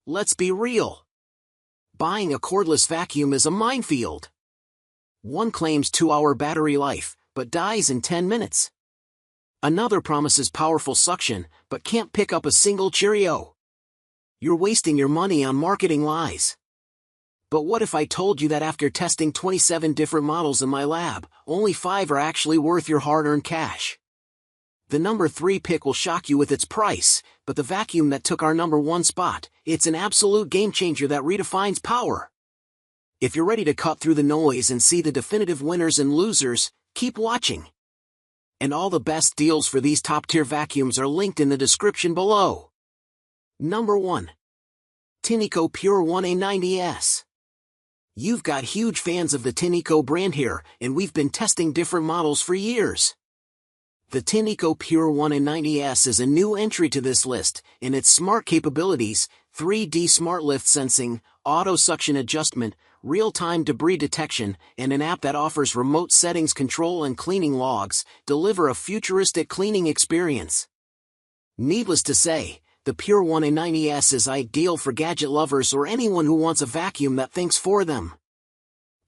Let's be real. Buying a cordless vacuum is a minefield. One claims 2-hour battery life, but dies in 10 minutes. Another promises powerful suction, but can't pick up a single Cheerio. You're wasting your money on marketing lies. But what if I told you that after testing 27 different models in my lab, only 5 are actually worth your hard-earned cash? The number 3 pick will shock you with its price, but the vacuum that took our number 1 spot, it's an absolute game-changer that redefines power. If you're ready to cut through the noise and see the definitive winners and losers, keep watching. And all the best deals for these top-tier vacuums are linked in the description below. Number 1. Tineco Pure 1A90S. You've got huge fans of the Tineco brand here, and we've been testing different models for years. The Tineco Pure 1A90S is a new entry to this list, and its smart capabilities, 3D smart lift sensing, auto suction adjustment, real-time debris detection, and an app that offers remote settings control and cleaning logs, deliver a futuristic cleaning experience. Needless to say, the Pure 1A90S is ideal for gadget lovers or anyone who wants a vacuum that thinks for them.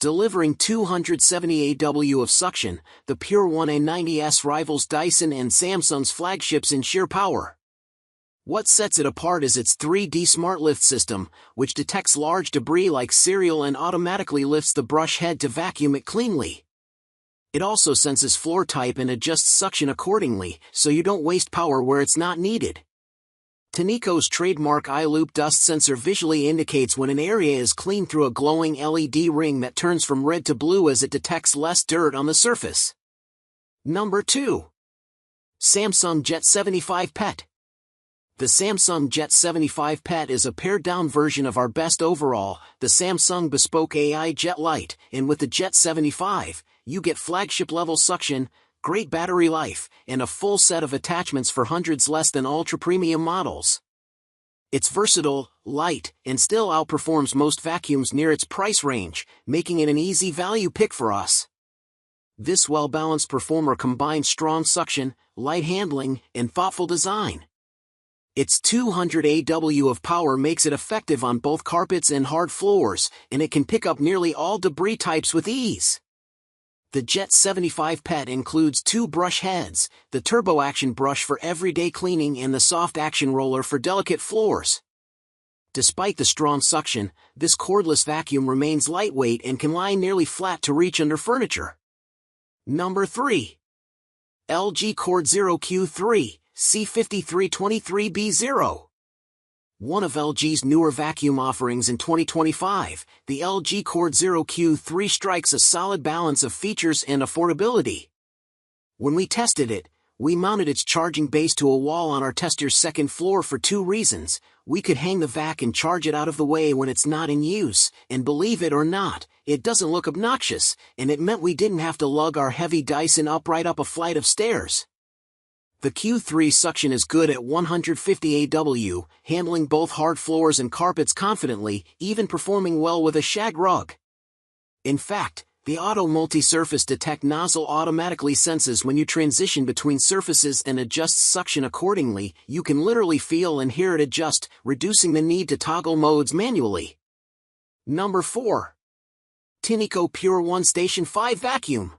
Delivering 270 AW of suction, the Pure 1A90S rivals Dyson and Samsung's flagships in sheer power. What sets it apart is its 3D smart lift system, which detects large debris like cereal and automatically lifts the brush head to vacuum it cleanly. It also senses floor type and adjusts suction accordingly, so you don't waste power where it's not needed. Tineco's trademark iLoop dust sensor visually indicates when an area is clean through a glowing LED ring that turns from red to blue as it detects less dirt on the surface. Number 2. Samsung Jet 75 PET. The Samsung Jet 75 PET is a pared-down version of our best overall, the Samsung Bespoke AI Jet Lite, and with the Jet 75, you get flagship-level suction, great battery life, and a full set of attachments for hundreds less than ultra-premium models. It's versatile, light, and still outperforms most vacuums near its price range, making it an easy value pick for us. This well-balanced performer combines strong suction, light handling, and thoughtful design. Its 200 AW of power makes it effective on both carpets and hard floors, and it can pick up nearly all debris types with ease. The Jet 75 PET includes 2 brush heads, the Turbo Action brush for everyday cleaning and the Soft Action roller for delicate floors. Despite the strong suction, this cordless vacuum remains lightweight and can lie nearly flat to reach under furniture. Number 3. LG CordZero Q3, C5323B0. One of LG's newer vacuum offerings in 2025, the LG CordZero Q3 strikes a solid balance of features and affordability. When we tested it, we mounted its charging base to a wall on our tester's second floor for 2 reasons. We could hang the vac and charge it out of the way when it's not in use, and believe it or not, it doesn't look obnoxious, and it meant we didn't have to lug our heavy Dyson upright up a flight of stairs. The Q3 suction is good at 150 AW, handling both hard floors and carpets confidently, even performing well with a shag rug. In fact, the Auto Multi-Surface Detect nozzle automatically senses when you transition between surfaces and adjusts suction accordingly. You can literally feel and hear it adjust, reducing the need to toggle modes manually. Number 4. Tineco Pure 1 Station 5 Vacuum.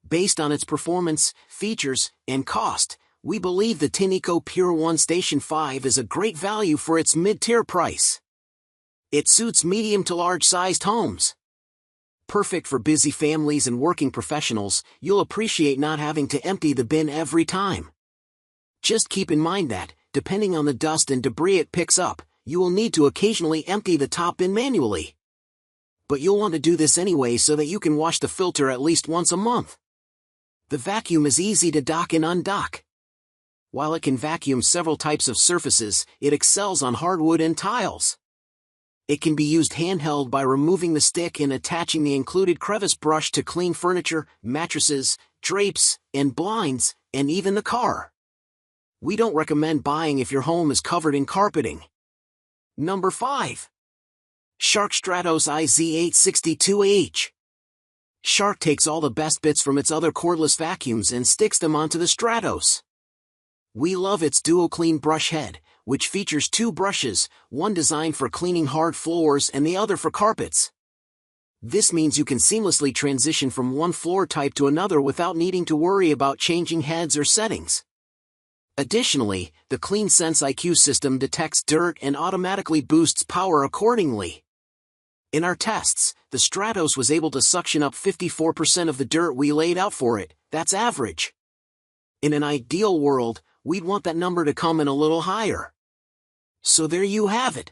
Based on its performance, features, and cost, we believe the Tineco Pure 1 Station 5 is a great value for its mid-tier price. It suits medium to large-sized homes. Perfect for busy families and working professionals, you'll appreciate not having to empty the bin every time. Just keep in mind that, depending on the dust and debris it picks up, you will need to occasionally empty the top bin manually. But you'll want to do this anyway so that you can wash the filter at least once a month. The vacuum is easy to dock and undock. While it can vacuum several types of surfaces, it excels on hardwood and tiles. It can be used handheld by removing the stick and attaching the included crevice brush to clean furniture, mattresses, drapes, and blinds, and even the car. We don't recommend buying if your home is covered in carpeting. Number 5. Shark Stratos IZ862H. Shark takes all the best bits from its other cordless vacuums and sticks them onto the Stratos. We love its dual clean brush head, which features two brushes, one designed for cleaning hard floors and the other for carpets. This means you can seamlessly transition from one floor type to another without needing to worry about changing heads or settings. Additionally, the CleanSense IQ system detects dirt and automatically boosts power accordingly. In our tests, the Stratos was able to suction up 54% of the dirt we laid out for it. That's average. In an ideal world, we'd want that number to come in a little higher. So there you have it.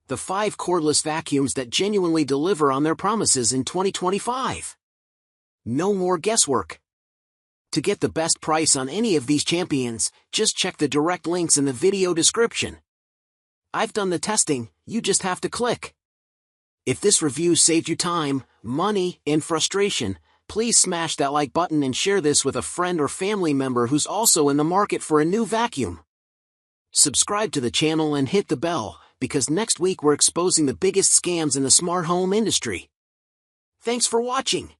The 5 cordless vacuums that genuinely deliver on their promises in 2025. No more guesswork. To get the best price on any of these champions, just check the direct links in the video description. I've done the testing, you just have to click. If this review saved you time, money, and frustration, please smash that like button and share this with a friend or family member who's also in the market for a new vacuum. Subscribe to the channel and hit the bell, because next week we're exposing the biggest scams in the smart home industry. Thanks for watching.